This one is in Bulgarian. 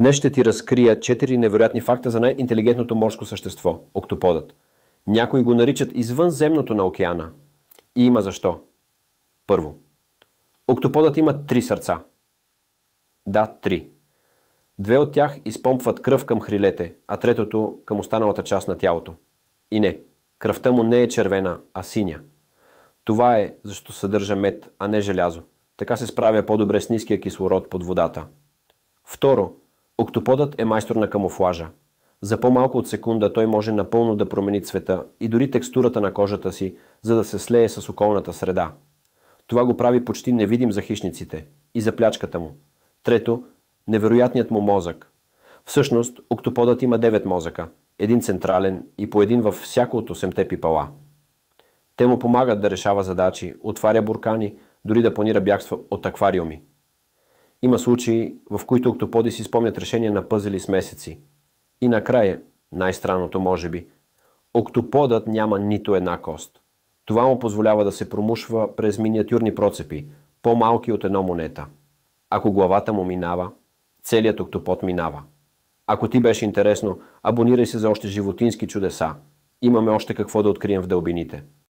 Днес ще ти разкрия 4 невероятни факта за най-интелигентното морско същество – октоподът. Някои го наричат извънземното на океана. И има защо. Първо. Октоподът има 3 сърца. Да, 3. 2 от тях изпомпват кръв към хрилете, а третото към останалата част на тялото. И не, кръвта му не е червена, а синя. Това е, защото съдържа мед, а не желязо. Така се справя по-добре с ниския кислород под водата. Второ, октоподът е майстор на камуфлажа. За по-малко от секунда той може напълно да промени цвета и дори текстурата на кожата си, за да се слее с околната среда. Това го прави почти невидим за хищниците и за плячката му. Трето, невероятният му мозък. Всъщност, октоподът има 9 мозъка, един централен и по един във всяко от 8-те пипала. Те му помагат да решава задачи, отваря буркани, дори да планира бягства от аквариуми. Има случаи, в които октоподи си спомнят решение на пъзели с месеци. И накрая, най-странното може би, октоподът няма нито една кост. Това му позволява да се промушва през миниатюрни процепи, по-малки от една монета. Ако главата му минава, целият октопод минава. Ако ти беше интересно, абонирай се за още животински чудеса. Имаме още какво да открием в дълбините.